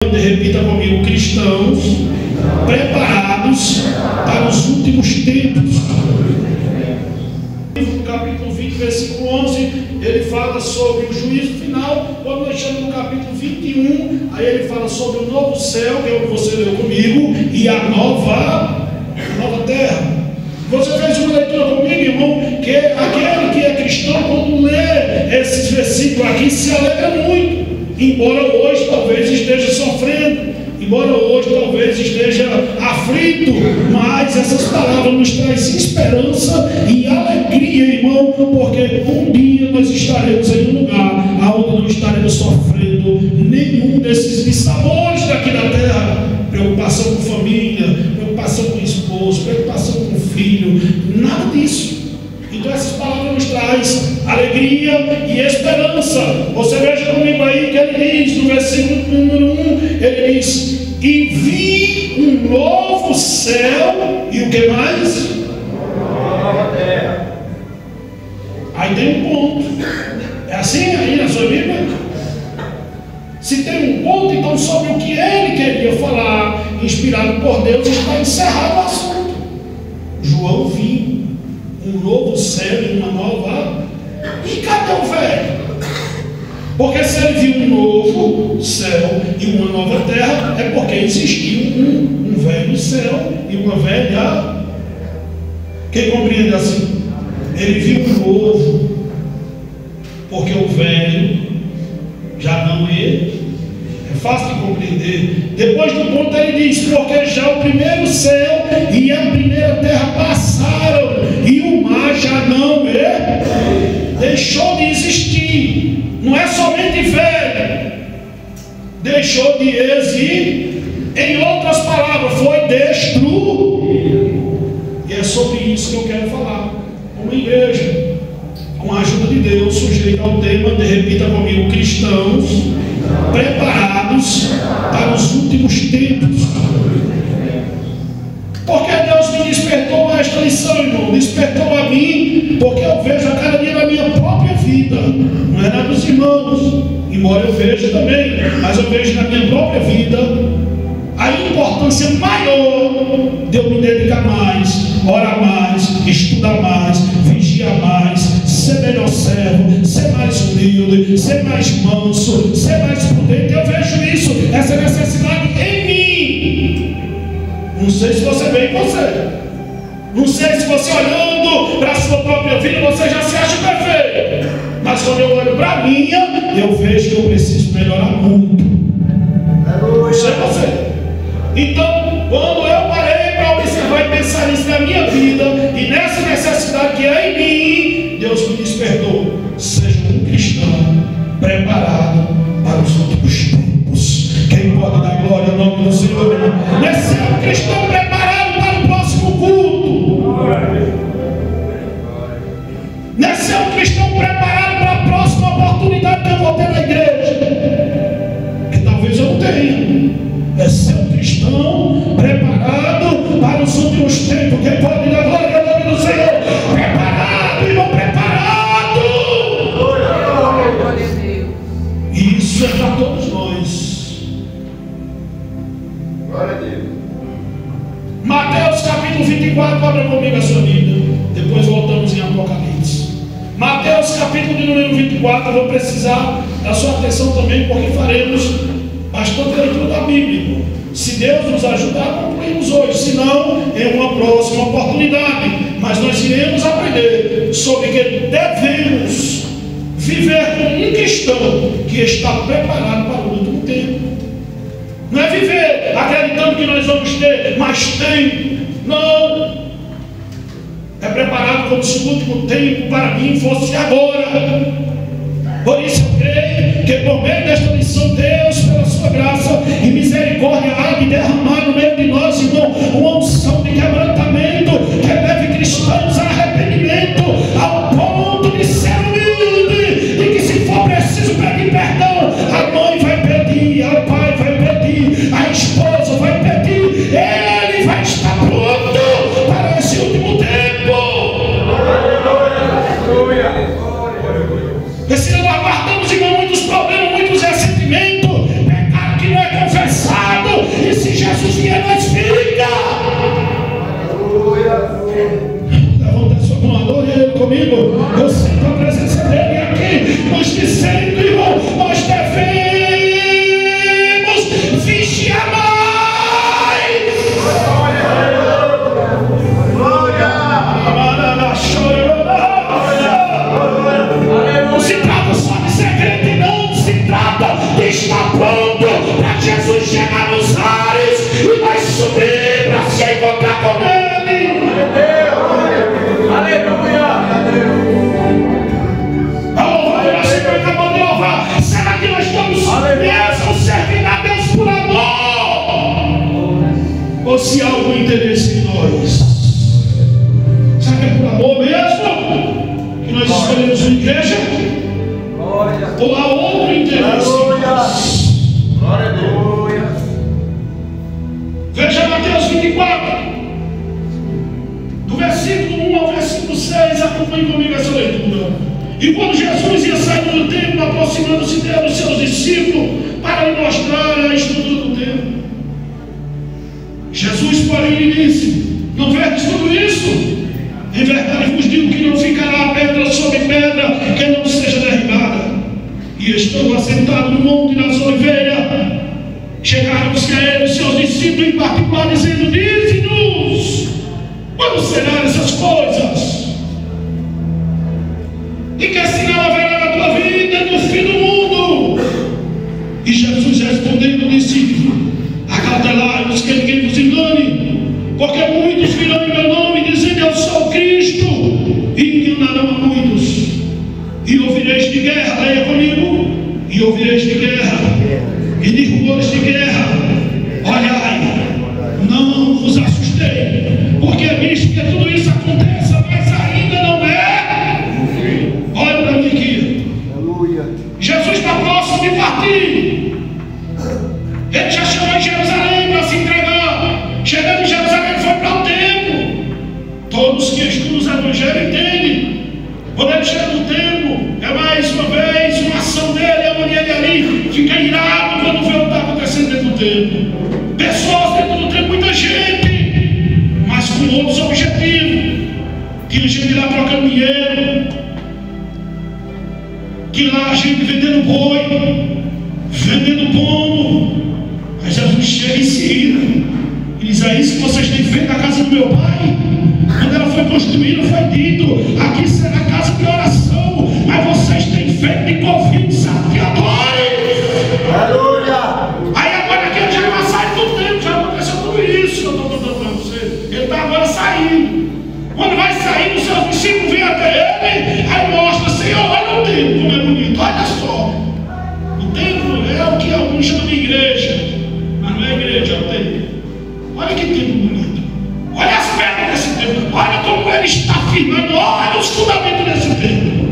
Repita comigo: cristãos preparados para os últimos tempos. No capítulo 20, versículo 11, ele fala sobre o juízo final. Quando nós chegamos no capítulo 21, aí ele fala sobre o novo céu, que é o que você leu comigo, e a nova terra. Você fez uma leitura comigo, irmão, que aquele que é cristão, quando lê esses versículos aqui, se alegra muito. Embora hoje talvez esteja sofrendo, embora hoje talvez esteja aflito, mas essas palavras nos trazem esperança e alegria, irmão, porque um dia nós estaremos em um lugar onde não estaremos sofrendo nenhum desses dissabores daqui da terra. Preocupação com família, preocupação com esposo, preocupação com filho, nada disso. Então essas palavras nos trazem alegria e esperança. Você veja comigo aí que ele diz no versículo número 1, ele diz: e vi um novo céu e o que mais? Nova terra. Aí tem um ponto. É assim aí na sua Bíblia? Se tem um ponto, então sobre o que ele queria falar, inspirado por Deus, está encerrado o assunto. João viu um novo céu e uma nova. E cadê o velho? Porque se ele viu um novo céu e uma nova terra, é porque existiu um velho céu e uma velha. Quem compreende assim? Ele viu um novo, porque o velho já não é. É fácil de compreender. Depois do ponto ele diz: porque já o primeiro céu e a primeira terra passaram, e o mar já não é, deixou de existir. Não é somente velho, deixou de existir. Em outras palavras, foi destruído. E é sobre isso que eu quero falar. Uma igreja, com a ajuda de Deus, sujeita ao tema, repita comigo: cristãos preparados para os últimos tempos. Porque Deus me despertou a esta lição, irmão. Despertou a mim, porque eu vejo a cada dia na minha própria vida. Não é na dos irmãos, embora eu veja também, mas eu vejo na minha própria vida a importância maior de eu me dedicar mais, orar mais, estudar mais, vigiar mais, ser melhor servo, ser mais humilde, ser mais manso, ser mais prudente. Eu vejo isso, essa necessidade em mim. Não sei se você vê em você, não sei se você olhando para a sua própria vida você já se acha perfeito, mas quando eu olho para a minha, eu vejo que eu preciso melhorar muito. Não sei você. Então, quando eu parei para observar e pensar nisso na minha vida e nessa necessidade que é em mim, Deus me despertou: seja um cristão preparado para os últimos tempos. Quem pode dar glória ao nome do Senhor? Não é ser um cristão preparado para o próximo culto, não é ser um cristão preparado para a próxima oportunidade que eu vou ter na igreja, que talvez eu não tenha. É ser um cristão preparado para os últimos tempos. Quem pode dar glória ao nome do Senhor? Preparado, irmão, preparado. Isso é para todos nós. Glória a Deus. Mateus capítulo 24, abra comigo a sua Bíblia. Depois voltamos em Apocalipse. Mateus capítulo de número 24. Eu vou precisar da sua atenção também, porque faremos bastante leitura da Bíblia. Se Deus nos ajudar, concluímos hoje. Se não, em uma próxima oportunidade. Mas nós iremos aprender sobre que devemos viver como um cristão que está preparado para o último tempo. Não é viver acreditando que nós vamos ter mais tempo. Não. É preparado como se o último tempo para mim fosse agora. Por isso eu creio que por meio desta lição, Deus, pela sua graça e misericórdia, há de derramar no meio de nós, irmão, uma unção de quebrantamento que leve cristãos a arrependimento, ao ponto de ser humilde, de que se for preciso pedir perdão, a mãe vai pedir, o pai vai pedir, a esposa vai pedir, ele vai estar pronto para esse último tempo. Porque se não aguardamos, irmão, muitos problemas, muitos ressentimentos, pecado que não é confessado. e se Jesus vier, nós fica. Levanta sua mão, adore Ele comigo. Eu sinto a presença dEle aqui, nos dizendo, irmão, nós devemos vigiar mais. Não se trata só de ser crente, não se trata de estar pronto para Jesus chegar nos ares e nós subir para se encontrar com Ele. Aleluia! A louvar, Senhor, acabou de louvar. Será que nós estamos mesmo servindo a Deus por amor? Ou se há algum interesse em nós? Será que é por amor mesmo que nós escolhemos uma igreja? Ou há outro interesse em nós? Glória a Deus. Veja Mateus 24, do versículo 1 ao versículo 6, acompanhe comigo essa leitura. E quando Jesus ia saindo do templo, aproximando-se dele os seus discípulos para lhe mostrar a estrutura do templo, Jesus, porém, lhe disse: não vedes tudo isso? Em verdade vos digo que não ficará pedra sobre pedra que não seja derribada. E estando assentado no monte das oliveiras, chegaram-se a ele seus discípulos em particular, dizendo: dize-nos, quando serão essas coisas? E que sinal haverá na tua vida e no fim do mundo? E Jesus respondendo disse: acautelai-vos que ninguém vos engane, porque muitos virão em meu nome dizendo: eu sou o Cristo, e enganarão a muitos. E ouvireis de guerra, leia comigo, e ouvireis de guerra, e de rumores de guerra. Olhai, não vos assustei, porque é visto que tudo isso aconteça, mas ainda não é. Olha para mim aqui. Jesus está próximo de partir. Ele já chegou em Jerusalém para se entregar. Chegando em Jerusalém, ele foi para o templo. Todos que estudam os evangelhos entendem. Quando ele chega no templo, é mais uma vez uma ação dele, é onde ele ali fica irado quando vê o que está acontecendo dentro do templo. Pessoas dentro do templo, muita gente, mas com outros objetivos. Tinha gente lá trocando dinheiro, que lá a gente vendendo boi, vendendo pombo. Aí Jesus chega e se ira e diz: é isso que vocês têm feito na casa do meu pai? Quando ela foi construída, foi dito: aqui será casa de oração, mas vocês têm feito de convite salteadores. Aleluia! Aí agora aqui ele já vai sair do tempo, já aconteceu tudo isso que eu estou contando para você. Ele está agora saindo. Quando vai sair, os seus discípulos vêm até ele, aí mostra: Senhor, olha o templo como é bonito, olha só. O templo é o que alguns chamam de igreja, mas não é igreja, é o templo. Olha que templo bonito. Olha as pedras desse templo. Olha como ele está firmando. Olha os fundamentos desse templo.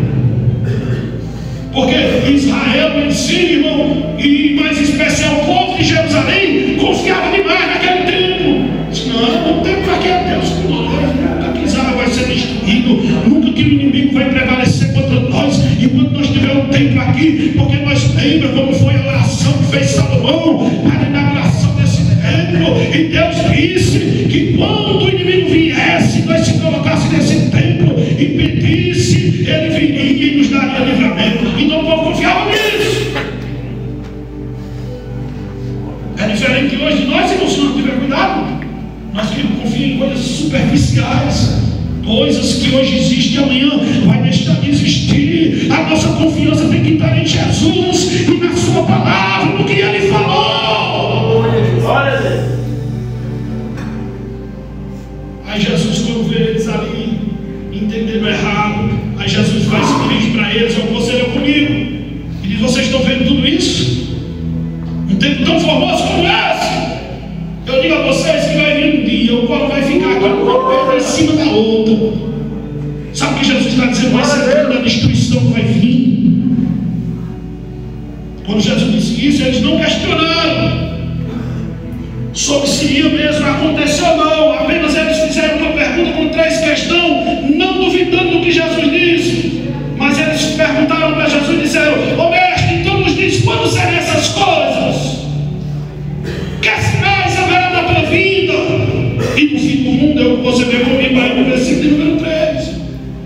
Porque Israel em si, irmão, e mais especial o povo de Jerusalém, confiava demais naquele templo. Disse: não, o templo aqui é Deus com nós. Nunca que Israel vai ser destruído. Nunca que o inimigo vai prevalecer contra nós. Enquanto nós tivermos um templo aqui, porque nós lembra como foi a oração que fez Salomão para a inauguração desse templo. E Deus disse que quando o inimigo viesse, nós se colocasse nesse templo e pedisse, ele viria e nos daria livramento. Então o povo confiava nisso. É diferente hoje de nós, irmãos, se não tiver cuidado. Nós que confiamos em coisas superficiais, coisas que hoje existem e amanhã vai deixar de existir. A nossa confiança tem que estar em Jesus e na sua palavra, no que ele falou. Glória a Deus. Aí Jesus, quando vê eles ali entendendo errado, aí Jesus vai se dirigir para eles: ó, você leu comigo, e diz: vocês estão vendo tudo isso? Um tempo tão formoso como esse. Eu digo a vocês que vai vir um dia, o qual vai ficar aqui uma pedra em cima da outra. Sabe o que Jesus está dizendo? Vai ser a destruição que vai vir. Quando Jesus disse isso, eles não questionaram sobre se ia mesmo acontecer ou não. Apenas eles fizeram uma pergunta com 3 questões, não duvidando do que Jesus disse. Mas eles perguntaram para Jesus e disseram: ô mestre, então nos diz quando serão essas coisas? Que sinal E no fim do mundo, você vê comigo aí no versículo número 3.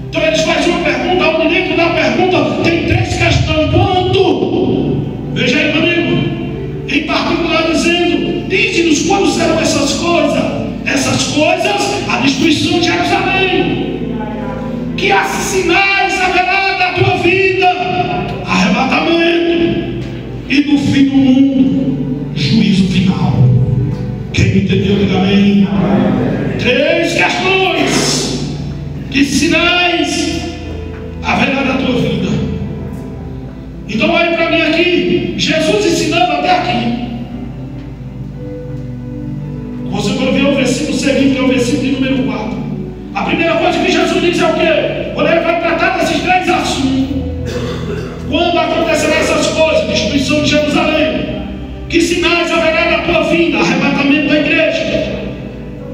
Então eles fazem uma pergunta, onde dentro da pergunta tem 3 questões. Quanto? Veja aí comigo. Em particular dizendo, dize-nos quando serão essas coisas. Essas coisas, a destruição de Jerusalém. Que sinais haverá da tua vida? Arrebatamento. E no fim do mundo, juízo final. Quem me entendeu, diga amém. 3 questões. Que sinais haverá da tua vida? Então olhe para mim aqui. Jesus ensinando até aqui. Você vai ver o versículo seguinte, que é o versículo número 4. A primeira coisa que Jesus diz é o quê? Quando ele vai tratar desses 3 assuntos. Quando acontecerão essas coisas? Destruição de Jerusalém. Que sinais haverá na tua vida? Arrebatamento da igreja.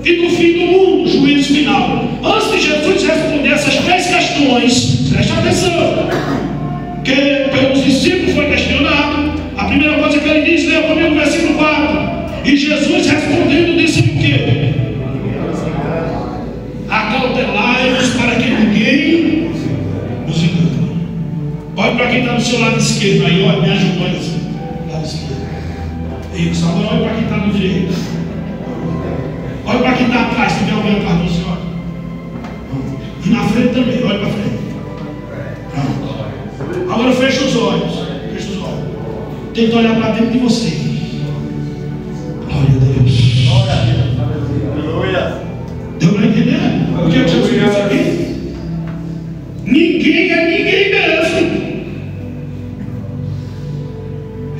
E no fim do mundo, juízo final. Antes de Jesus responder essas 3 questões, preste atenção, que pelos discípulos foi questionado. A primeira coisa que ele diz, leia comigo o versículo 4. E Jesus respondendo disse o quê? Acautelai-vos para que ninguém nos engane. Olha para quem está do seu lado esquerdo aí, olha, me ajuda assim. Lado esquerdo. Isso, agora olha para quem está no direito. Olha para quem está atrás, se tem alguém atrás do senhor. E na frente também, olha para frente. Pronto. Agora fecha os olhos. Fecha os olhos. Tenta olhar para dentro de você. Glória a Deus. Glória a Deus. Aleluia. Deu para entender? O que Jesus diz aqui? Ninguém é ninguém mesmo.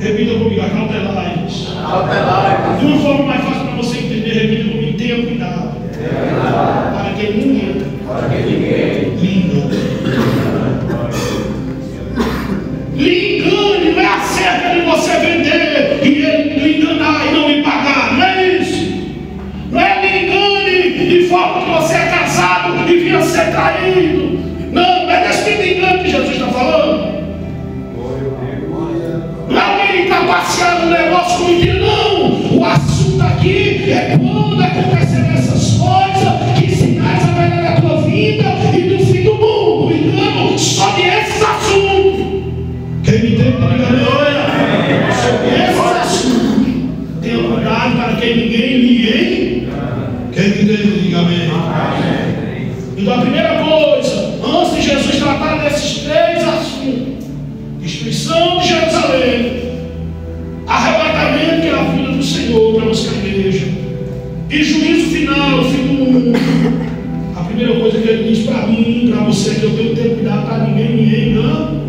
Repita comigo, acautelai-vos. De uma forma mais fácil para você entender, repita comigo, tenha cuidado. Para que ninguém lhe engane, não é acerca de você vender e ele lhe enganar e não lhe pagar, não é isso. Não é lhe engane de forma que você é casado e vinha ser traído. Não é desse tipo de engano que Jesus está falando. Não é alguém que está passeando no negócio com mentira, não. O assunto aqui é quando acontecerão essas coisas, que sinais haverá na tua vida e no fim do mundo. Engano sobre esses assuntos. Quem me entende, diga aleluia. Sobre esses assuntos. Tenha cuidado para que ninguém. Quem me entende, diga amém. Então a primeira coisa, antes de Jesus tratar desses 3 assuntos, destruição de Jerusalém, arrebatamento, que é a vida do Senhor para nossa igreja, e juízo final, fim do mundo. A primeira coisa que ele diz para mim, para você, que eu tenho que ter cuidado para ninguém engane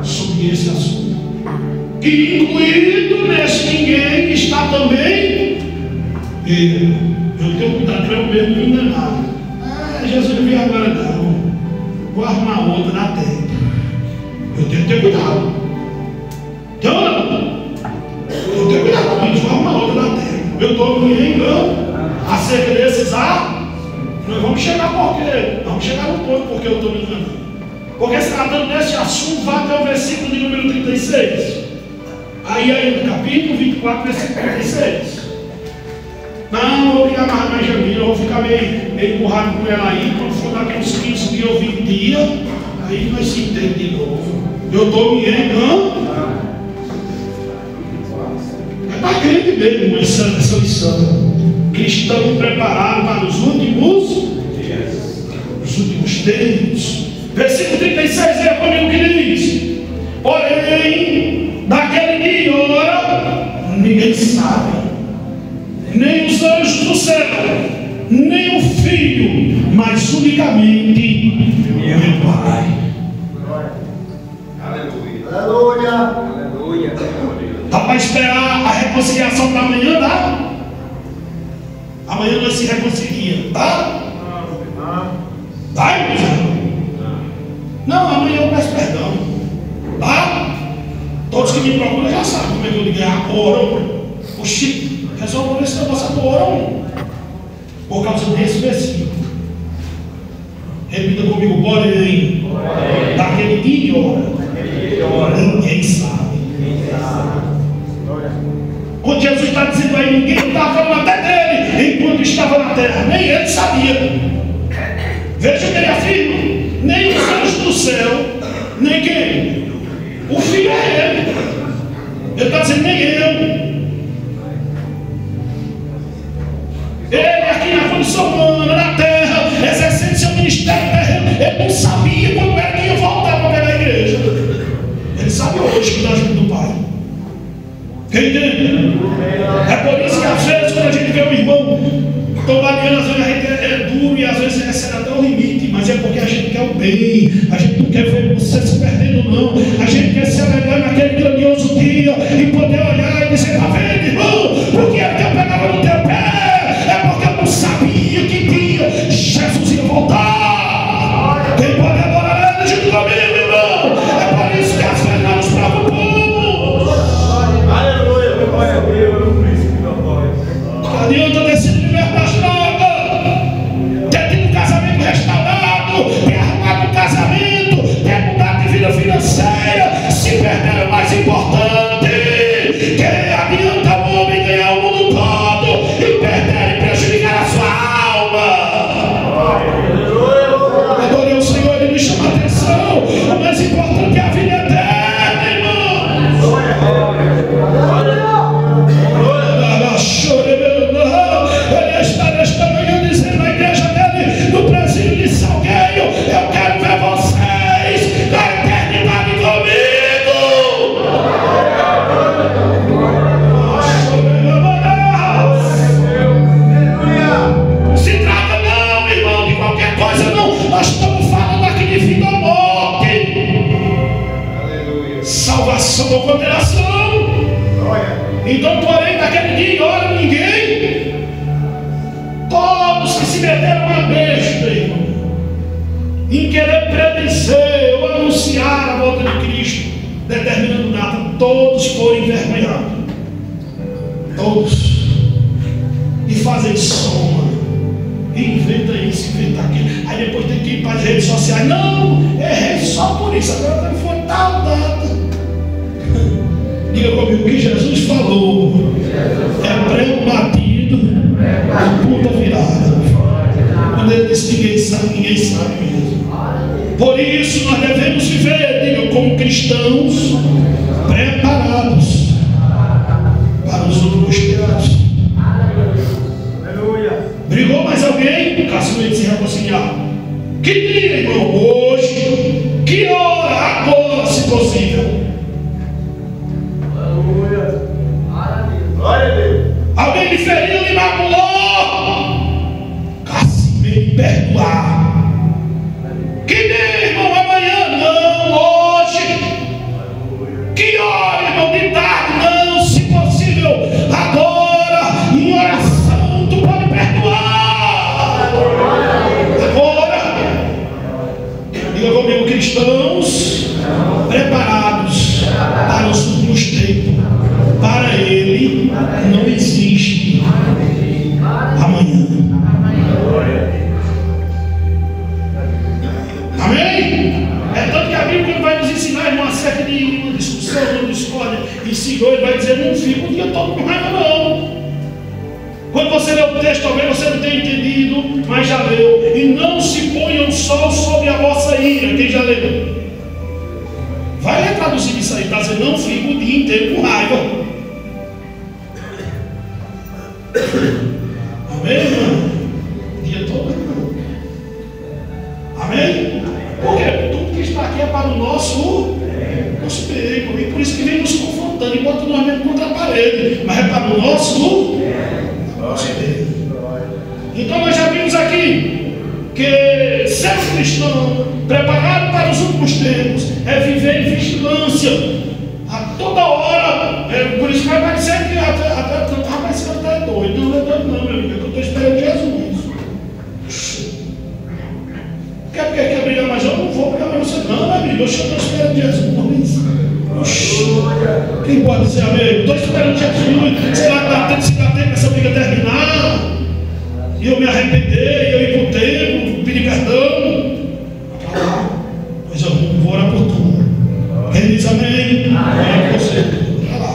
sobre esse assunto. E incluído nesse ninguém está também eu tenho cuidado para eu mesmo me enganar. Jesus não veio agora não. Vou arrumar outra, dá tempo. Eu tenho que ter cuidado. Então, eu tenho que ter cuidado com isso, vou arrumar outra, dá tempo. Eu estou me enganando acerca desses nós vamos chegar por quê? Vamos chegar no ponto porque eu estou me enganando. Porque se tratando desse assunto, vai até o versículo de número 36. Aí no capítulo 24, versículo 36. Não vou brigar mais Jamila, eu vou ficar meio empurrado com ela aí. Quando for daqui uns 15 dias ou 20 dias, aí nós se entendemos de novo. Eu estou me enganando. É para crente mesmo essa lição. Cristão preparado para os últimos tempos. Versículo 36 é comigo que diz: porém, daquele dia e hora, ninguém sabe, nem os anjos do céu, nem o Filho, mas unicamente meu Pai. Aleluia. Aleluia. Dá para esperar a reconciliação para amanhã, dá? Amanhã nós se reconciliamos, tá? Vai, meu irmão? Não, amanhã eu peço perdão, tá? Todos que me procuram já sabem como é que eu liguei. Oram. Oxi, resolve esse negócio agora, por causa desse versículo. Repita comigo, porém, daquele dia e hora, ninguém sabe. Quando Jesus está dizendo aí, ninguém está falando até dele, enquanto estava na terra, nem ele sabia. Veja o que ele afirma: nem os anjos do céu, nem quem? O Filho é ele. Ele está dizendo: nem eu. Ele aqui na condição humana, na terra, exercendo seu ministério terreno, ele não sabia quando era que ia voltar para pegar a igreja. Ele sabe hoje que dá ajuda do Pai. Quem entende? É por isso que às vezes quando a gente vê um irmão tombaleando, às vezes a gente é duro e às vezes recebe até o limite, mas é porque a gente quer o bem, a gente não quer ver você se perdendo não, a gente quer se alegrar naquele grandioso dia e poder olhar e dizer: está vendo, irmão, porque é que eu pegava no teu pé, é porque eu não sabia que dia Jesus ia voltar. Quem pode adorar ele junto comigo, irmão? É por isso que às vezes nós nos preocupamos. Aleluia, glória a Deus, príncipe da paz. Não adianta ter sido liberto das drogas, ter tido um casamento restaurado, ter arrumado um casamento, ter mudado de vida financeira, se perder o mais importante. Que adianta o homem ganhar o mundo todo e perder e prejudicar a sua alma? Adorei o Senhor, ele me chama a atenção. O mais importante é a vida eterna, irmão. Ele está nesta manhã dizendo na igreja dele, no presídio de Salgueiro: eu quero ver vocês na eternidade comigo. Não se trata não, irmão, de qualquer coisa não. Nós estamos falando aqui de vida ou morte, salvação ou condenação. Então, porém, naquele dia, olha, ninguém, todos que se meteram a besta, irmão, em querer predizer ou anunciar a volta de Cristo, determinando nada, todos foram envergonhados. Todos. E fazem soma, e inventa isso, inventa aquilo. Aí depois tem que ir para as redes sociais: não, errei só por isso, agora foi tal data. Diga comigo: o que Jesus falou é prego batido e ponta virada. Quando ele disse: ninguém sabe mesmo. Por isso nós devemos viver, diga, como cristãos preparados para os últimos tempos. Brigou mais alguém? Caçoeiro de se reconciliar. Que dia, irmão? Hoje. Que hora? Agora, se possível. Glória a Deus. Alguém me feriu, me maculou. Caçoeiro, perdoar. Que dia, irmão? Amanhã? Não, hoje. Que hora, irmão? De tarde? Não, se possível. Agora, em oração, tu pode perdoar. Agora, diga comigo: cristãos preparados para os últimos tempos. Para ele não existe amanhã. Amém? É tanto que a Bíblia vai nos ensinar, irmão, acerca de uma discussão, uma discórdia, e Senhor, ele vai dizer: não fica o dia todo com raiva, não. Quando você lê o texto, talvez você não tenha entendido, mas já leu. E não se ponha o sol sobre a vossa ira. Quem já leu? Vai ler traduzir isso aí, está dizendo: não fica o dia inteiro com raiva. Amém, irmão? O dia todo, irmão. Amém? Porque tudo que está aqui é para o nosso bem, e por isso que vem nos confrontando e bota nós mesmo contra a parede, mas é para o nosso bem. Então nós já vimos aqui que ser um cristão preparado para os últimos tempos é viver em vigilância a toda hora. Por isso que vai dizer que até rapaz, você está doido. Não é doido não, meu amigo, é que eu estou esperando Jesus. Quer brigar mais? Eu não vou brigar mais você não, meu amigo. Eu estou esperando Jesus. Quem pode dizer amém? Estou esperando Jesus. Sei lá, está tendo que se bater para essa briga terminar. E eu me arrepender, eu ir para o templo, pedir perdão. Pois eu vou orar por tu. Quem diz amém? Amém por você. Olha lá.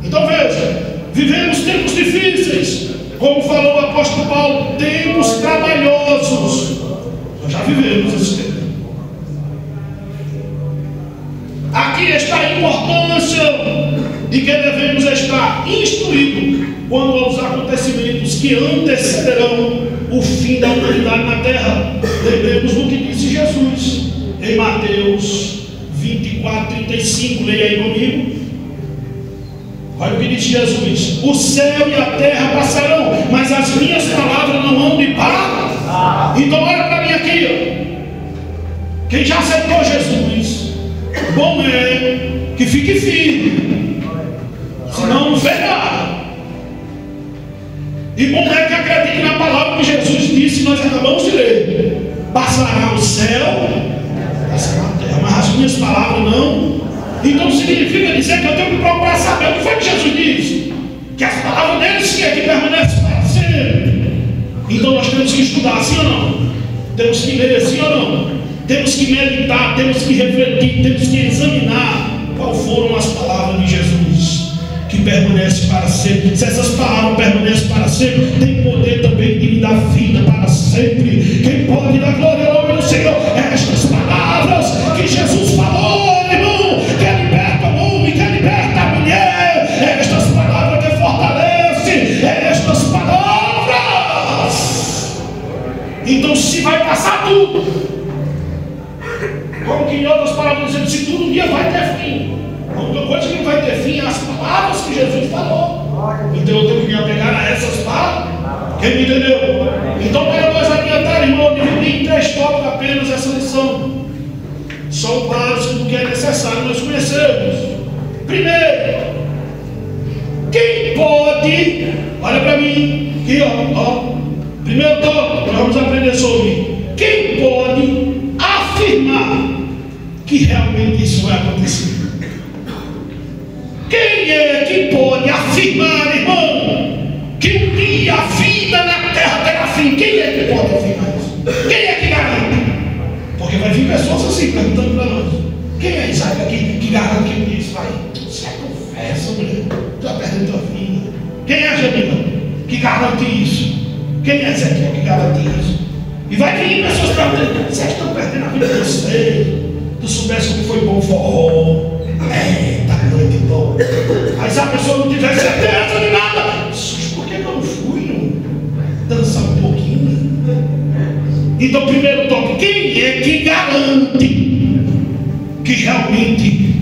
Então Como falou o apóstolo Paulo, tempos trabalhosos. Nós já vivemos esse tempo. Aqui está a importância de que devemos estar instruídos quanto aos acontecimentos que antecederão o fim da humanidade na terra. Lembremos do que disse Jesus em Mateus 24:35. Leia aí comigo. Olha o que disse Jesus: o céu e a terra passarão, mas as minhas palavras não hão de parar. Então olha para mim aqui, ó. Quem já aceitou Jesus, bom é que fique firme, senão não fez nada. E bom é que acredite na palavra que Jesus disse, nós acabamos de ler: passará o céu, passará a terra, mas as minhas palavras não. Então significa dizer que eu tenho que procurar saber o que foi que Jesus disse, que as palavras dele sim é que permanecem para sempre. Então nós temos que estudar, sim ou não? Temos que ler, sim ou não? Temos que meditar, temos que refletir, temos que examinar quais foram as palavras de Jesus que permanecem para sempre. Se essas palavras permanecem para sempre, tem poder também de me dar vida para sempre. Quem pode dar glória ao nome do Senhor? Estas palavras que Jesus falou, irmão, que liberta o homem, que liberta a mulher. Estas palavras que fortalecem, estas palavras. Então se vai passar tudo, como que em outras palavras dizendo, se tudo um dia vai ter fim. A única coisa que não vai ter fim é as palavras que Jesus falou. Então eu tenho que me apegar a essas palavras. Quem me entendeu? Então para nós adiantar, irmão, eu dividi em 3 tópicos apenas essa lição. Só o básico do que é necessário nós conhecermos. Primeiro, quem pode, olha para mim, aqui ó. Primeiro tópico, nós vamos aprender sobre quem pode afirmar que realmente isso vai acontecer. Quem é que pode afirmar, irmão, que um dia a vida na terra terá fim? Quem é que pode afirmar isso? Quem é que garante? Porque vai vir pessoas assim perguntando para nós: quem é Isaac aqui que garante que um dia isso vai? Você confessa, mulher, tu vai perder tua vida. Quem é Janina que garante isso? Quem é Ezequiel que garante isso? E vai vir pessoas perguntando: vocês estão perdendo a vida de vocês? Tu soubesse o que foi bom forró, tá noite boa. Aí se a pessoa não tiver certeza de nada, por que eu não fui dançar um pouquinho? Então primeiro tópico, quem é que garante que realmente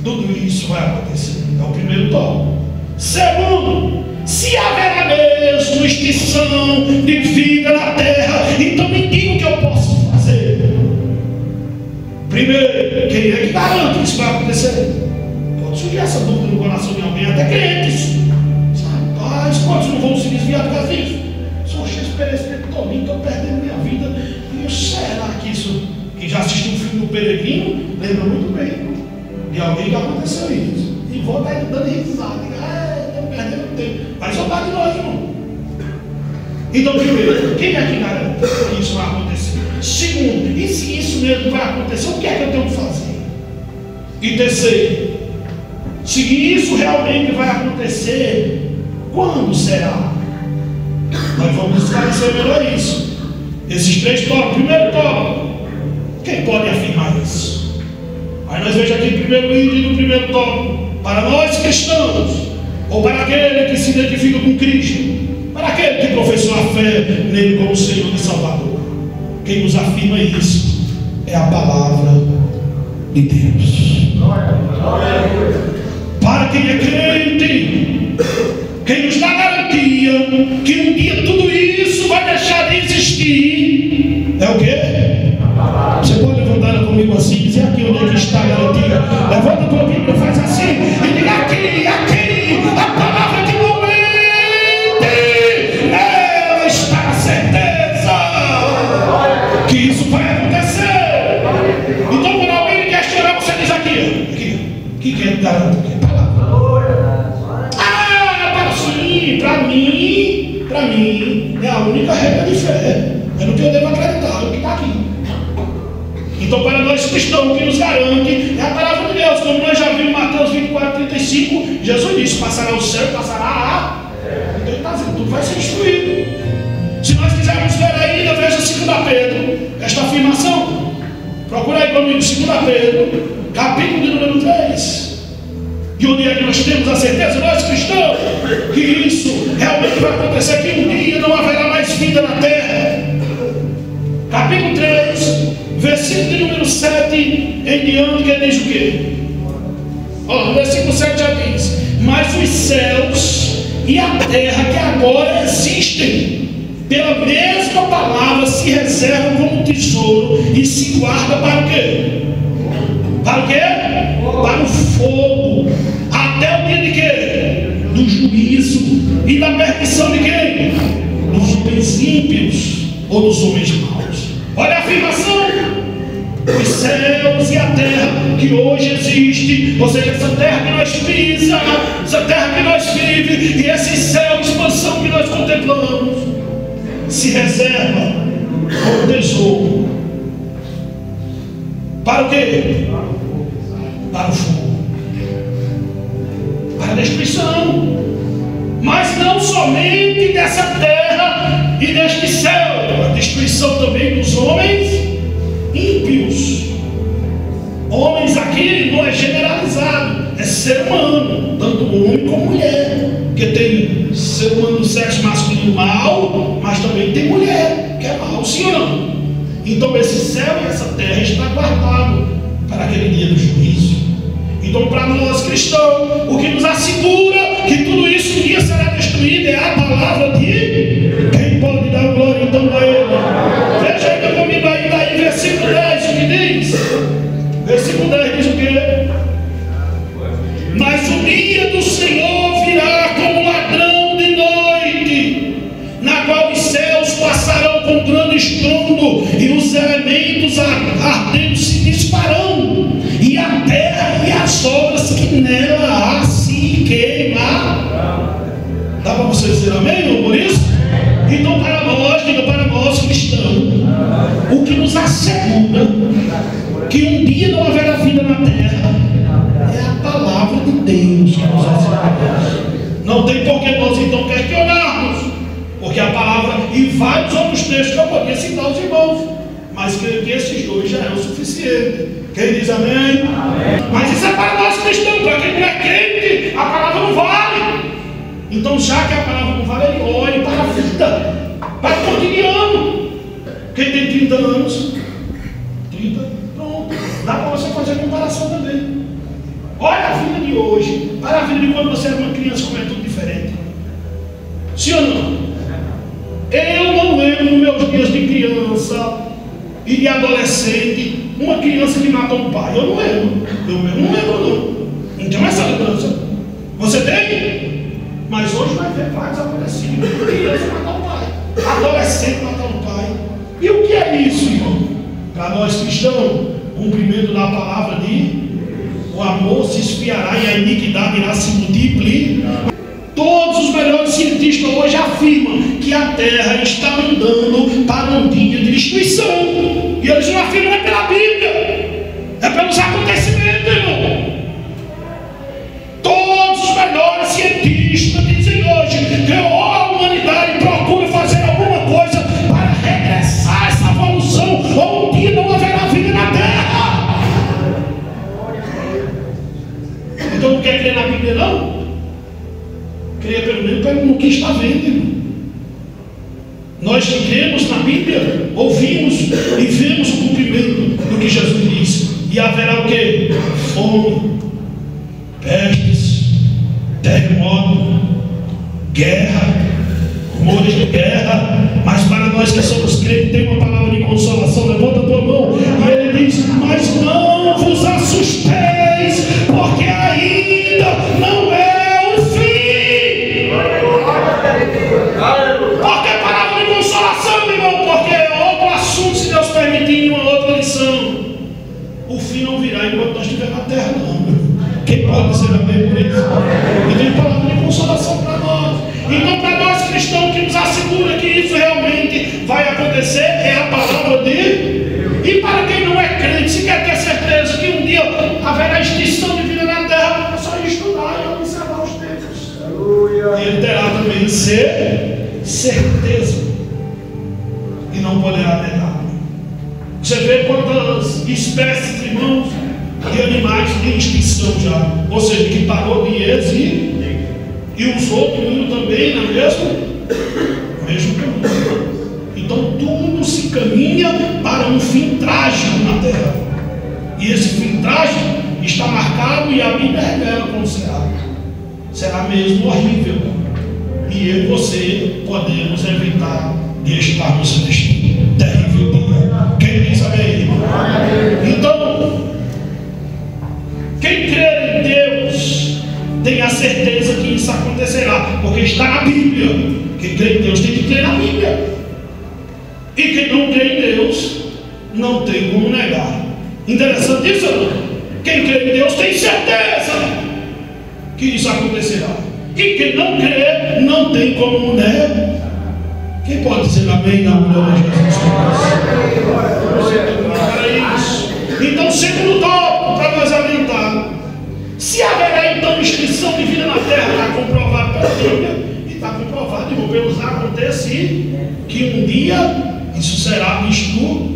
tudo isso vai acontecer? É o primeiro tópico. Segundo, se haverá mesmo extinção de vida na terra, então me diga o que eu posso fazer. Primeiro, quem é que garante que isso vai acontecer? Pode surgir essa dúvida no coração de alguém, até crentes. Rapaz, quantos não vão se desviar por causa disso? Só eu esperei esse tempo todo, estou perdendo minha vida. E será que isso, quem já assistiu o filme do Peregrino, lembra muito bem de alguém que aconteceu isso. E vou estar dando risada, estou perdendo tempo. Vai soltar de nós, irmão. Então, primeiro, quem é que garante que isso vai acontecer? Segundo, e se isso mesmo vai acontecer, o que é que eu tenho que fazer? E terceiro, se isso realmente vai acontecer, quando será? Nós vamos esclarecer melhor isso. Esses 3 tópicos. Primeiro tópico, quem pode afirmar isso? Aí nós vejamos aqui primeiro item do primeiro tópico. Para nós cristãos, ou para aquele que se identifica com Cristo, para aquele que professou a fé nele como Senhor e Salvador, quem nos afirma isso é a palavra de Deus. Para quem é crente, quem nos dá garantia que um dia tudo isso vai deixar de existir, é o quê? Você pode levantar comigo assim e dizer aqui onde é que está a garantia. Levanta a tua Bíblia, faz assim e diga aqui, a palavra que não mente, ela está a certeza que isso vai acontecer. Então quando alguém me questionar, você diz aqui, que é garante? Que é palavra? Para mim é a única regra de fé. É no que eu devo acreditar, no que está aqui. Então, para nós cristãos, o que nos garante é a palavra de Deus. Como nós já vimos em Mateus 24:35, Jesus disse: passará o céu, passará a. Então ele está dizendo, tudo vai Procura aí comigo 2 Pedro, capítulo de número 3. E onde é que nós temos a certeza, nós cristãos, que isso realmente vai acontecer, que um dia não haverá mais vida na terra. Capítulo 3, versículo de número 7 em diante, que diz o quê? Ó, o versículo 7 já diz: mas os céus e a terra que agora existem, pela mesma palavra, se reservam como tesouro e se guardam para o quê? Para o quê? Para o fogo, até o dia de quê? Do juízo e da perdição de quem? Dos homens ímpios ou dos homens maus. Olha a afirmação: os céus e a terra que hoje existe, ou seja, essa terra que nós pisamos, essa terra que nós vivemos, e esse céu, expansão que nós contemplamos, se reserva como tesouro. Para o quê? Para o fogo, para a destruição. Mas não somente dessa terra e deste céu, a destruição também dos homens ímpios. Homens aqui não é generalizado, é ser humano, tanto homem como mulher, porque tem ser humano do sexo masculino mal, mas também tem mulher que é mal, sim ou não? Então esse céu e essa terra está guardado para aquele dia do juízo. Então, para nós cristãos, o que nos assegura que tudo isso um dia será destruído é a palavra de quem pode dar glória então a Ele. Veja ainda comigo aí, daí, versículo 10, o que diz? Versículo 10 diz o quê? Mas o dia do Senhor virá como ladrão de noite, na qual os céus passarão com grande estrondo e os elementos ardentes se disparão, e a terra e as obras que nela há se queimar. Dá para você dizer amém, por isso? Então para nós, diga para nós cristãos, o que nos assegura que um dia não haverá vida na terra é a palavra de Deus que nos assegura. Não tem por que nós então questionarmos, porque a palavra e vários outros textos que eu poderia citar aos irmãos, mas creio que esses dois já é o suficiente. Quem diz amém? Amém? Mas isso é para nós cristãos, para quem não é crente, a palavra não vale. Então, já que a palavra não vale, ele olhe para a vida, para o cotidiano. Quem tem 30 anos, 30, pronto, dá para você fazer comparação também. Olha a vida de hoje, para a vida de quando você era uma criança, como é tudo diferente. Sim ou não? Eu não lembro nos meus dias de criança e de adolescente uma criança que matou um pai. Eu não lembro. Eu mesmo não lembro, não. Não tenho essa lembrança. Você tem? Mas hoje vai ver vários acontecidos. Criança matar um pai, adolescente matar um pai. E o que é isso, irmão? Para nós cristãos, o cumprimento da palavra de o amor se esfriará e a iniquidade irá se multiplicar. Todos os melhores cientistas hoje afirmam que a Terra está andando para um dia de destruição. E eles não afirmam é pela Bíblia, é pelos acontecimentos, irmão. Todos os melhores cientistas dizem hoje que a humanidade procura fazer alguma coisa para regressar essa evolução, ou um dia não haverá vida na Terra. Então não quer crer na Bíblia, não? Creia pelo menos no que está vendo, irmão. Nós que cremos na Bíblia, ouvimos e vemos o cumprimento do que Jesus disse. E haverá o quê? Fome, pestes, terremoto, guerra, rumores de guerra. Mas para nós que somos crentes, tem uma palavra de consolação. Levanta a tua mão. E ele diz: mas não vos assusteis, porque ainda não é o fim. Porque é palavra de consolação, irmão, porque é outro assunto, se Deus permitir, uma outra lição. O fim não virá enquanto nós estivermos na terra, não. Quem pode dizer amém por isso? E tem palavra de consolação para nós. Então, para nós cristãos, que nos assegura que isso realmente vai acontecer é a palavra de Deus. E para quem não é crente, se quer ter certeza que um dia haverá extinção de vida na terra, é só estudar e observar os tempos. E ele terá também certeza e não poderá negar. Você vê quantas espécies, irmãos, de animais em extinção já. Ou seja, que parou de existir. E os outros indo também na mesmo caminho. Então tudo se caminha para um fim trágico na terra. E esse fim trágico está marcado e a Bíblia revela como será. Será mesmo horrível. E eu e você podemos evitar de estarmos neste terrível dia. Quem diz amém, irmão? Então, quem crê em Deus tem a certeza que isso acontecerá, porque está na Bíblia. Quem crê em Deus tem que crer na Bíblia. E quem não crê em Deus não tem como negar. Interessante isso, não? Quem crê em Deus tem certeza que isso acontecerá. E quem não crê não tem como negar. Quem pode dizer amém na glória de Jesus Cristo? Então, segundo tópico para nós adiantar, se haverá então extinção de vida na terra, está comprovado pela Bíblia e está comprovado pelos acontecidos que um dia isso será visto.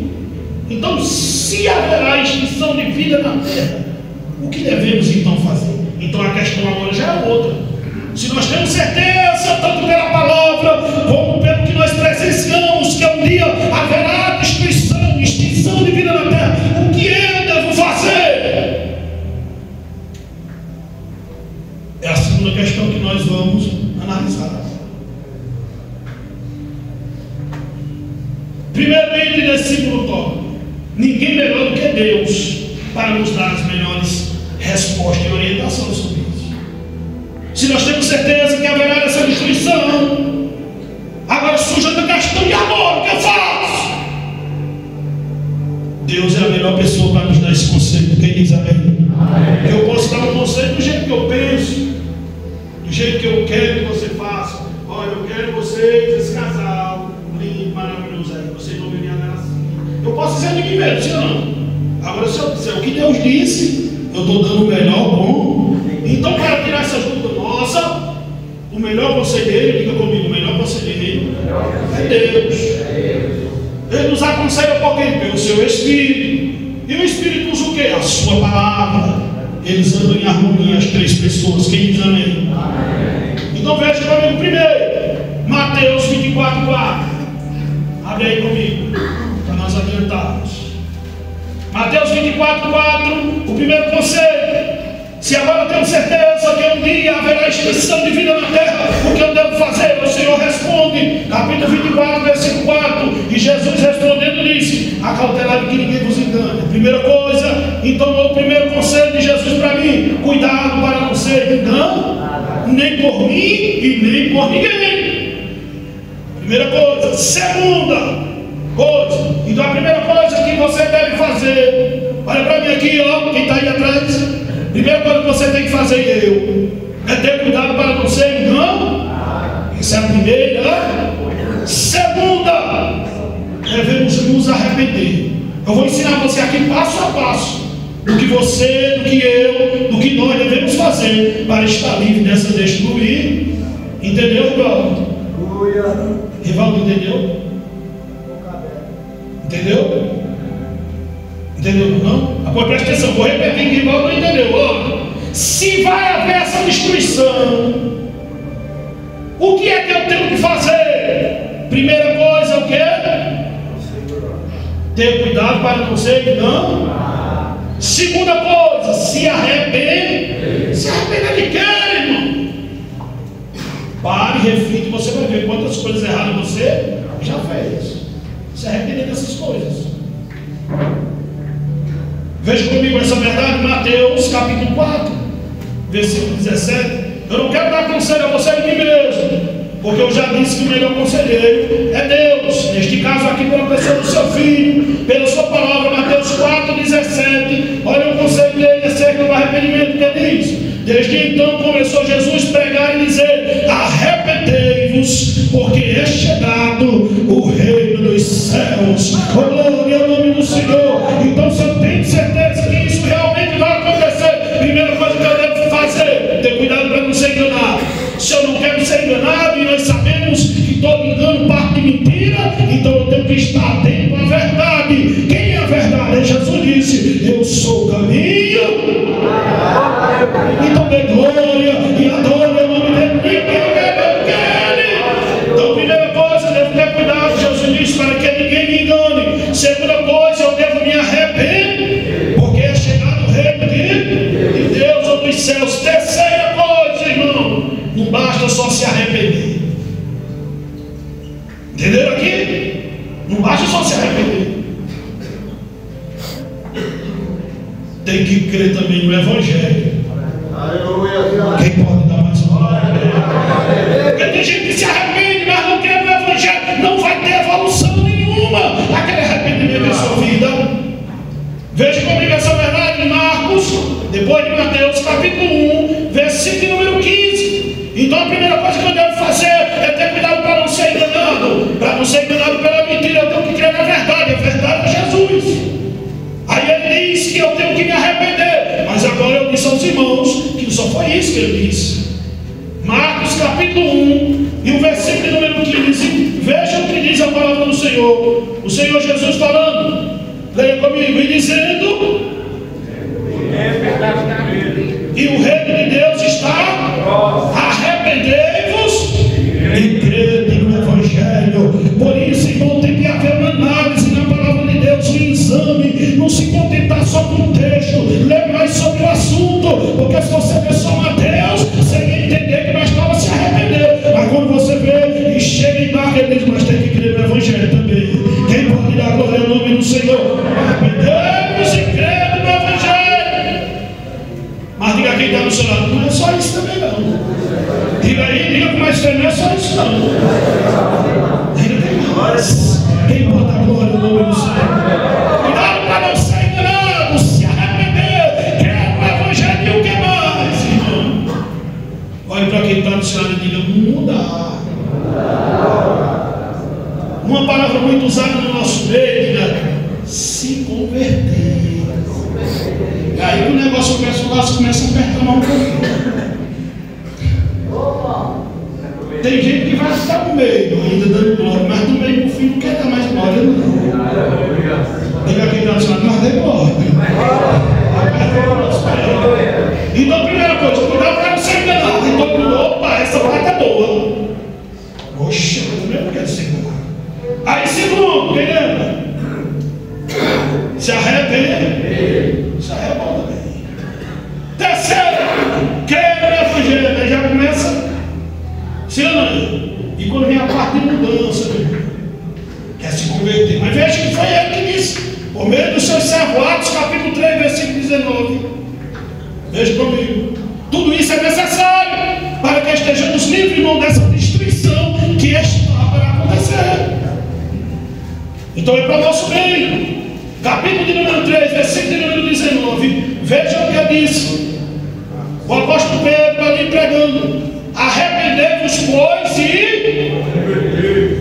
Então, se haverá extinção de vida na terra, o que devemos então fazer? Então a questão agora já é outra. Se nós temos certeza, tanto pela palavra como pelo que nós presenciamos, que um dia haverá extinção de vida na terra, o que eu devo fazer? É a segunda questão que nós vamos analisar. Primeiramente, nesse segundo tópico, ninguém melhor do que Deus para nos dar as melhores respostas e orientações sobre isso. Se nós temos certeza que haverá essa destruição, agora surge outra questão: e agora o que eu faço? Deus é a melhor pessoa para nos dar esse conselho. Quem diz amém? Eu posso dar um conselho do jeito que eu penso, do jeito que eu quero que você faça. Olha, eu quero vocês, esse casal lindo, maravilhoso aí, vocês vão venir assim. Eu posso dizer de mim mesmo, sim ou não? Agora, se eu disser o que Deus disse, eu estou dando o melhor bom. Então, para tirar essa dúvida nossa, o melhor conselheiro, diga comigo, o melhor conselheiro é Deus. Ele nos aconselha por quê? Pelo seu Espírito. E o Espírito usa o quê? A sua palavra. Eles andam em harmonia, as três pessoas. Quem diz amém? Então veja comigo primeiro, Mateus 24:4. Abre aí comigo, para nós adiantarmos. Mateus 24:4, o primeiro conselho. Se agora temos certeza que um dia haverá extinção de vida na terra, o que eu devo fazer? O Senhor responde, capítulo 24, versículo 4. E Jesus respondendo disse: acautelai que ninguém vos engane. Primeira coisa, então o primeiro conselho de Jesus para mim: cuidado para não ser engano, nem por mim e nem por ninguém. Primeira coisa. Segunda coisa, então a primeira coisa que você deve fazer, olha para mim aqui, ó, quem está aí atrás. Primeira coisa que você tem que fazer, é ter cuidado para não ser engano. Essa é a primeira. Segunda, devemos nos arrepender. Eu vou ensinar você aqui passo a passo do que você, do que eu, do que nós devemos fazer para estar livre dessa destruir. Entendeu, Rivaldo? Rivaldo, entendeu? Entendeu? Entendeu não? Agora presta atenção, vou repetir que Rivaldo não entendeu. Ó, se vai haver essa destruição, o que é que eu tenho que fazer? Primeira coisa, o que? Ter cuidado para não ser engano. Segunda coisa, se arrepender. Se arrepender de quê, irmão? Pare, reflita, você vai ver quantas coisas erradas você já fez. Se arrepender dessas coisas. Veja comigo essa verdade, Mateus capítulo 4, versículo 17. Eu não quero dar conselho a você de mim mesmo, porque eu já disse que o melhor conselheiro é Deus. Neste caso aqui, pela pessoa do seu filho, pela sua palavra, Mateus 4, 17. Olha o conselho dele acerca do arrependimento que ele diz. Desde então começou Jesus a pregar e dizer: arrependei-vos, porque é chegado o reino dos céus. Oh, glória ao nome do Senhor. Então, se eu tenho certeza que isso realmente vai acontecer, primeira coisa que eu devo fazer, ter cuidado para não ser enganado. Se eu não quero ser enganado, e nós sabemos que todo engano parte de mentira, então eu tenho que estar atento à verdade. Quem é a verdade? Jesus disse: dê glória e adore o nome dele. Ninguém quer. Então, primeira coisa, eu devo ter cuidado, Jesus disse, para que ninguém me engane. Segunda coisa, eu devo me arrepender, porque é chegado o reino de Deus ou dos céus. Terceira coisa, irmão, não basta só se arrepender. Entenderam aqui? Não basta só se arrepender. Tem que crer também no Evangelho. Quem pode dar mais uma glória? Porque tem gente que se arrepende, mas não quer no Evangelho. Não vai ter evolução nenhuma aquele arrependimento da sua vida. Veja comigo essa verdade em Marcos, depois de Mateus, capítulo 1, versículo número 15. Então a primeira coisa que eu devo fazer é ter cuidado para não ser enganado. Para não ser enganado pela mentira, eu tenho que crer na verdade. A verdade é Jesus. Aí ele diz que eu tenho que me arrepender. Mas agora eu disse aos irmãos que não só foi isso que ele disse. Marcos capítulo 1 e o versículo número 15. Veja o que diz a palavra do Senhor. O Senhor Jesus falando, leia comigo, e dizendo: e o reino de Deus está, arrependei-vos e crede no Evangelho. Por isso, irmão, tem que haver uma análise na palavra de Deus, um exame. Não se contentar só com o texto, ler mais sobre o assunto, porque se você ver só Mateus, você ia entender que nós estávamos se arrependendo. Mas quando você vê e chega em Marcos, ele diz: mas tem que crer no Evangelho também. Quem pode dar glória ao nome do Senhor? Arrependemos e cremos no Evangelho. Mas diga quem está no seu lado: não é só isso também não. Diga aí, diga com mais fé: não é só isso não. Diga tem mais. Quem pode dar glória ao nome do Senhor? Cuidado para não ser enganado, se arrepender, crer no Evangelho e o que mais, irmão? Olhe para quem está no seu lado e diga: mudar. Uma palavra muito usada no nosso meio, diga: se converter. E aí que o negócio começa, o laço começa a apertar um pouquinho. Tem gente que vai ficar no meio, ainda dando glória, mas do meio pro fim não quer dar mais glória, não. Diga quem está no seu lado: mas dê glória. Então, primeira coisa, cuidado para não ser enganado. Então, opa, essa parte é boa. Oxe, eu também não quero ser enganado. Aí, segundo, quem lembra? Se arrepende. Se arrepende bem. Terceiro, crê no Evangelho. Aí já começa. Se não. E quando vem a parte de mudança, quer se converter. Mas veja que foi ele que disse, por meio dos seus servos, Atos capítulo 3, versículo 19. Veja comigo. Tudo isso é necessário para que estejamos livres, irmão, dessa destruição que está para acontecer. Então é para o nosso bem. Capítulo de número 3, versículo de número 19. Veja o que ele disse. O apóstolo Pedro ali pregando: arrependei-vos, pois, e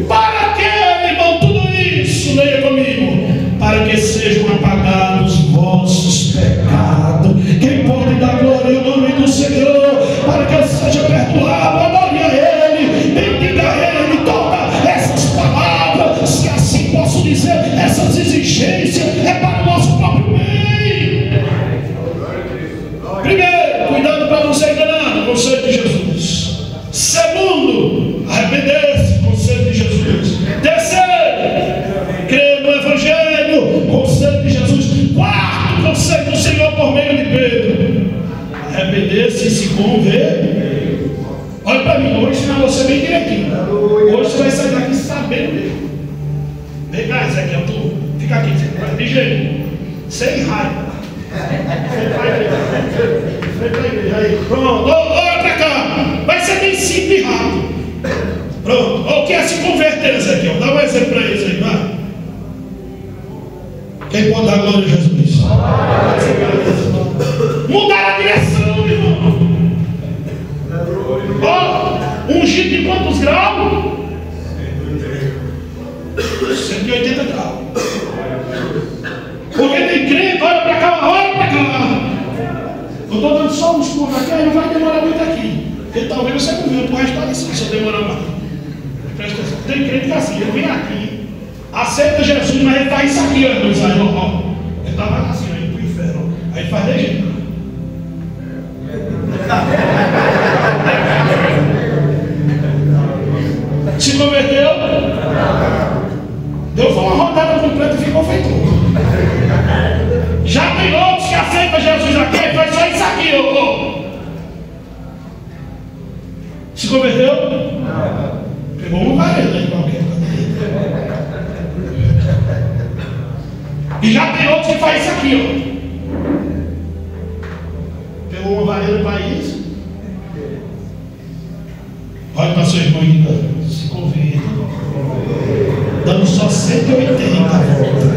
para que, irmão, tudo isso? Leia comigo: para que sejam apagados vossos pecados. Quem pode dar glória ao nome do Senhor? Para que eu seja perdoado, adore a Ele, bendiga a Ele, todas essas palavras, se assim posso dizer, essas exigências, é para o nosso próprio bem. Primeiro, cuidado para não ser enganado, conselho de Jesus. Segundo, arrepender-se, conselho de Jesus. Terceiro, crer no Evangelho, conselho de Jesus. Quarto, conselho do Senhor por meio de Pedro: arrepender-se e se converter. Olha para mim, eu vou ensinar você bem direitinho. Hoje você vai sair daqui sabendo mesmo. Vem cá, Ezequiel, tu fica aqui, de jeito, sem raiva. Aí, pronto, olha para cá. Vai ser bem simples e rápido. Pronto, o que é se converter, Ezequiel? Dá um exemplo para eles aí, vai. Quem pode dar glória a Jesus? Mudar a direção, meu irmão. Ó, ungido de quantos graus? 180 graus. Porque tem crente, olha para cá, olha para cá. Eu estou dando só uns pulos aqui, aí não vai demorar muito aqui. Porque talvez você não viu para o resto da lição, se eu demorar mais. Presta atenção. Tem crente que assim, ele vem aqui, aceita Jesus, mas ele faz isso aqui, ó. Ele estava assim, ó, indo para o inferno. Aí ele faz de jeito. Olha para seu irmão e diga: se convida. Dando só 180 voltas.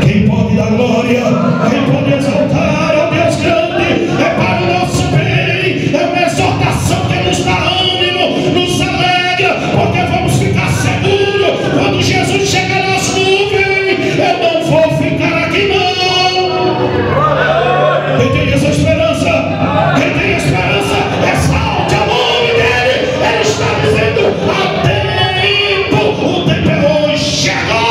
Quem pode dar glória, quem pode exaltar ao Deus grande, é para o nosso bem, é uma exortação que nos dá ânimo, nos alegra, porque vamos ficar seguros quando Jesus chegar nas nuvens. Eu não vou ficar aqui não. Quem tem essa esperança, quem tem esperança, exalte o nome dele. Ele está dizendo: há tempo, o tempo é hoje, chegou.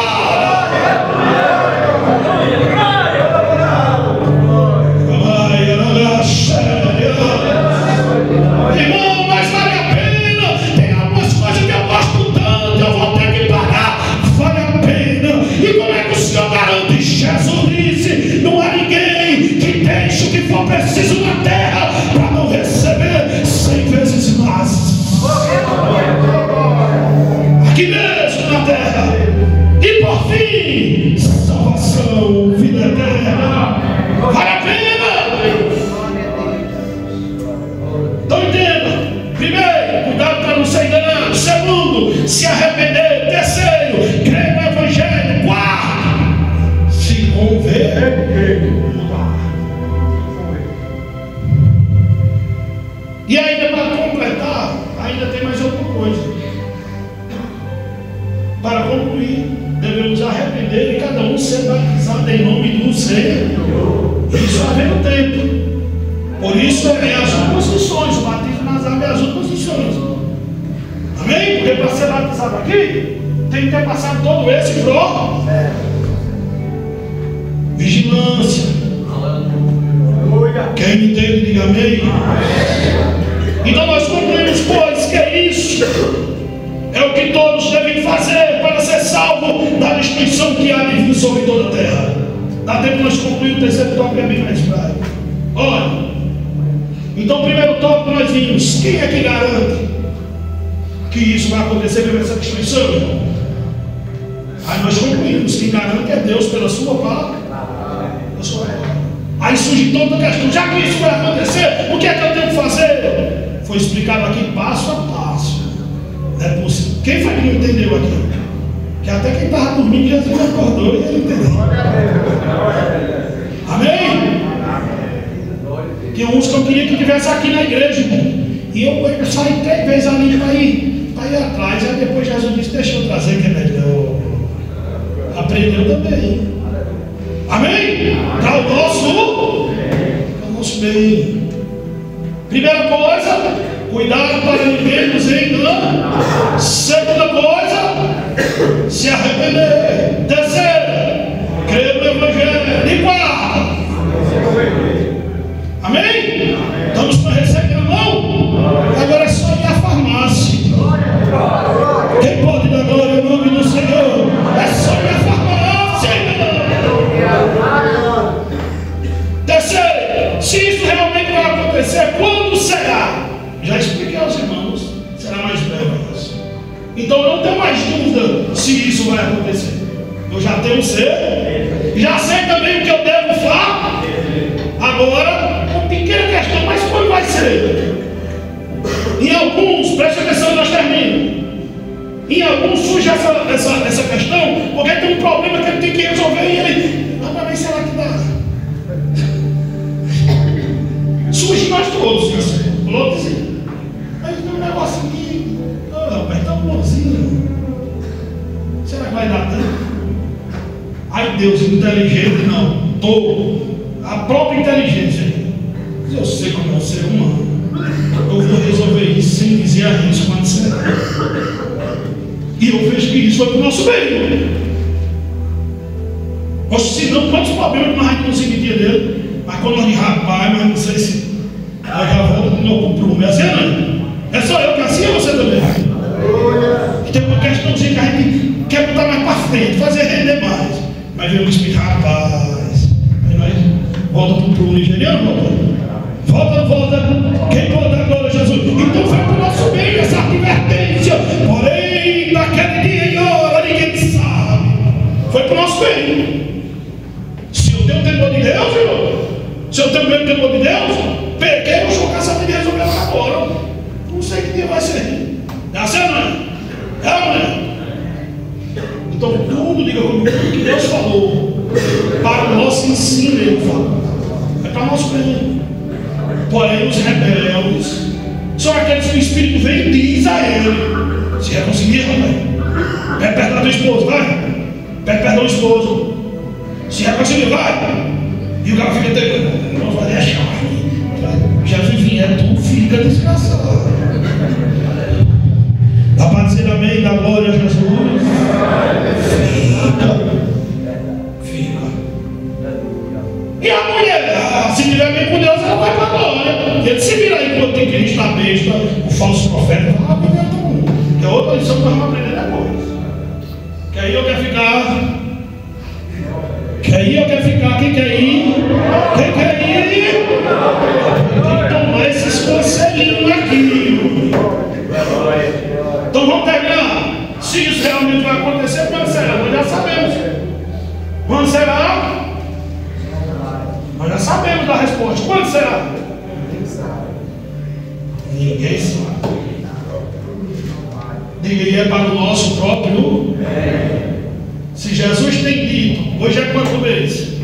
Irmão, mas vale a pena. Tem algumas coisas que eu gosto tanto, eu vou ter que parar. Vale a pena. E como é que o Senhor garante? Jesus disse: não há ninguém que deixe o que for preciso na terra para não receber 100 vezes mais. Aqui mesmo na terra. E por fim, salvação, vida eterna. Vale a pena. Então entenda: primeiro, cuidado para não ser enganado. Segundo, se arrepender. Terceiro, crer no Evangelho. Quarto, se converter. E ainda para completar, ainda tem mais outra coisa. Para concluir, devemos arrepender e cada um ser batizado em nome do Senhor. Isso havendo tempo. Por isso é as últimas lições. O batismo nas águas é as últimas lições. Amém? Porque para ser batizado aqui, tem que ter passado todo esse processo. Vigilância. Quem me entende, diga amém. Então nós concluímos, pois, que é isso. É o que todos devem fazer para ser salvo da destruição que há de vir sobre toda a terra. Dá tempo nós concluir o terceiro tópico, é bem mais prático. Olha, então o primeiro tópico nós vimos: quem é que garante que isso vai acontecer mesmo, essa destruição, irmão? Aí nós concluímos: quem garante é Deus pela sua palavra. Aí surge toda a questão: já que isso vai acontecer, o que é que eu tenho que fazer? Foi explicado aqui passo a passo. É possível. Quem foi que não entendeu aqui? Que até quem estava dormindo, Jesus acordou e ele entendeu. Amém? Tem uns que eu queria que estivesse aqui na igreja, irmão. E eu saí 3 vezes ali para ir atrás. Aí depois Jesus disse: deixa eu trazer, que é melhor. Aprendeu também. Amém? Para o nosso bem. Primeira coisa, cuidado para ninguém nos enganar. Segunda coisa, se arrepender. Terceira, crer no Evangelho. E quarta, amém? Estamos com a receita na mão? Agora é só ir à farmácia. Quem pode dar glória ao nome do Senhor? É só ir à farmácia. Terceiro, se isso realmente vai acontecer, quando será? Já expliquei aos irmãos, será mais breve isso. Então não tenho mais dúvida se isso vai acontecer. Eu já tenho ser, já sei também o que eu devo fazer. Agora, uma pequena questão: mas quando vai ser? Em alguns, preste atenção, nós terminamos. Em alguns surge essa questão, porque tem um problema que ele tem que resolver e ele, mas bem, será que dá? Surge nós todos, isso. Mas tem um negócio aqui, rapaz, tá bonzinho. Será que vai dar tempo? Ai, Deus, inteligente não. A própria inteligência. Eu sei como é o ser humano. Eu vou resolver isso sem dizer a isso quando será. E eu vejo que isso foi para o nosso bem. Ou se não, quantos problemas nós vamos conseguir dia dele? Mas quando nós dizemos: rapaz, mas não sei se eu já volto de novo para o prumo. É assim, não? É só eu que é assim, ou você também? Tem uma questãozinha que a gente quer botar mais para frente, fazer render mais. Mas eu explico: rapaz, aí nós volta para o prumo nigeriano, volta. Quem pode dar glória a Jesus? Então foi para o nosso bem essa advertência. Porém, naquele dia e hora ninguém sabe. Foi para o nosso bem. Se eu tenho temor de Deus, irmão, se eu tenho medo do temor de Deus, peguei, vou jogar essa vida e resolver agora. Não sei que dia vai ser. aqueles que o Espírito vem e diz a ele: se reconcilia, rapaz. Pede perdão do esposo, vai. Pede perdão do esposo. Se reconcilia, vai. E o cara fica até, vamos fazer a chave. Jesus vier, tu fica desgraçado. Dá para dizer amém, da glória a Jesus? Fica. E a mulher, se tiver bem com Deus, ela vai para a glória. Ele se virar enquanto tem Cristo na besta, o falso profeta, a mulher do mundo. Que é outra lição que nós vamos aprender depois. Quer ir ou quer ficar? Quer ir ou quer ficar? Quem quer ir? Quem quer ir? Tem que tomar esses conselhinhos aqui. Então vamos terminar. Se isso realmente vai acontecer, quando será? Nós já sabemos. Quando será? Nós já sabemos da resposta. Quando será? Ninguém sabe. Ninguém é para o nosso próprio. Se Jesus tem dito, hoje é quanto mês?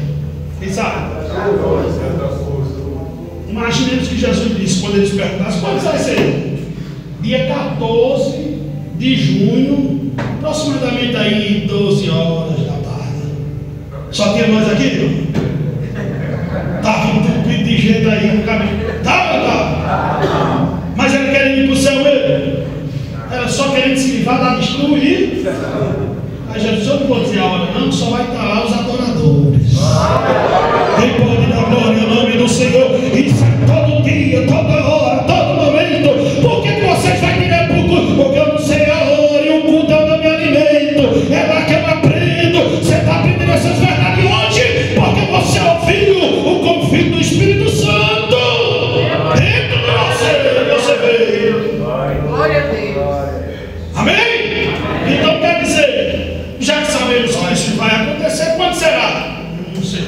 Quem sabe? Imaginemos que Jesus disse, quando eles perguntassem, quando vai ser? Dia 14 de junho, aproximadamente aí 12 horas da tarde. Só tinha nós aqui? Estava entupido de gente aí no caminho. Tá? Mas era querendo ir para o céu mesmo? Era só querendo se livrar da destruir? Aí Jesus, eu não vou dizer a hora não, só vai estar lá os adoradores. Quem pode dar glória ao nome do Senhor? Isso é todo dia, toda hora, todo momento. Por que vocês vão direto para o culto? Porque eu não sei a hora e o culto é onde eu me alimento. É lá que eu aprendo. Você está aprendendo essas verdades hoje porque você ouviu o convite do Espírito Santo dentro de você veio. Glória a Deus. Amém? Então quer dizer, já que sabemos que isso vai acontecer, quando será? Não sei.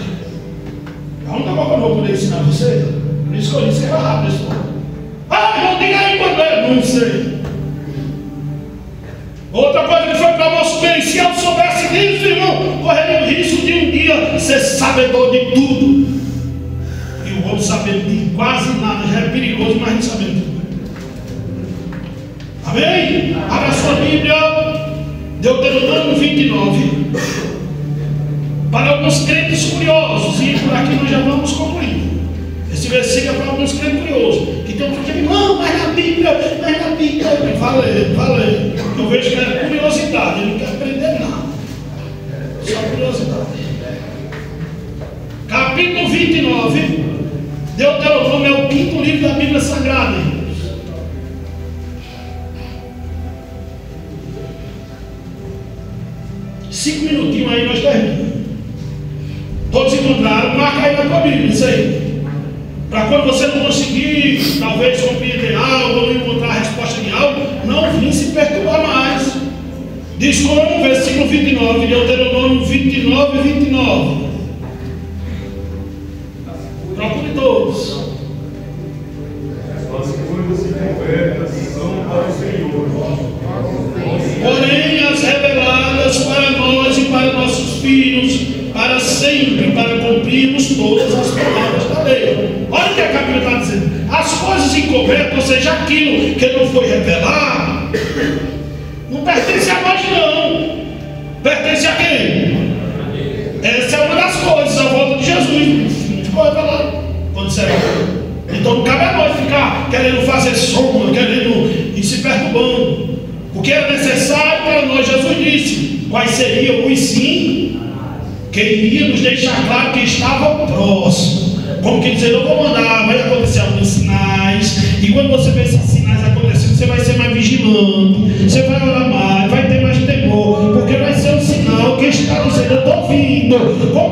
A única coisa que eu não vou poder ensinar você, por isso que eu disse que era rápido. Não diga aí quando é. Não sei. Outra coisa que foi para o nosso bem, se eu soubesse disso, irmão, correria o risco de um dia ser sabedor de tudo. E o outro sabendo de quase nada, já é perigoso, mas não sabendo tudo. Amém? Abra sua Bíblia, Deuteronômio 29. Para alguns crentes curiosos, e por aqui nós já vamos concluindo. Esse versículo é para alguns crentes curiosos, que tem um que diz, não, mas na Bíblia. Falei. Eu vejo que é curiosidade, ele não quer aprender nada. Só curiosidade. Capítulo 29, Deuteronômio é o quinto livro da Bíblia Sagrada. 5 minutinhos aí nós terminamos. Todos encontraram, marca aí na tua Bíblia, isso aí. Para quando você não conseguir, talvez compreender algo, ou não encontrar a resposta de algo, não vir se perturbar mais. Diz como, versículo 29, Deuteronômio 29 e 29. Procure todos. As coisas encobertas são para o Senhor. Porém, as reveladas para nós e para nossos filhos, para sempre, para cumprirmos todas as palavras da lei. Olha o que a Bíblia está dizendo. As coisas encobertas, ou seja, aquilo que não foi revelado, não pertence a nós não. Pertence a quem? Essa é uma das coisas, a volta de Jesus. Não ficou revelado. Quando será? Então não cabe a nós ficar querendo fazer sombra, querendo ir se perturbando. O que era necessário para nós, Jesus disse quais seriam os sim, que iria nos deixar claro que estava próximo. Como que dizer, eu vou mandar, vai acontecer alguns sinais, e quando você vê esses sinais acontecendo, você vai ser mais vigilante, você vai orar mais, vai ter mais temor, porque vai ser um sinal que está dizendo, eu estou vindo. Como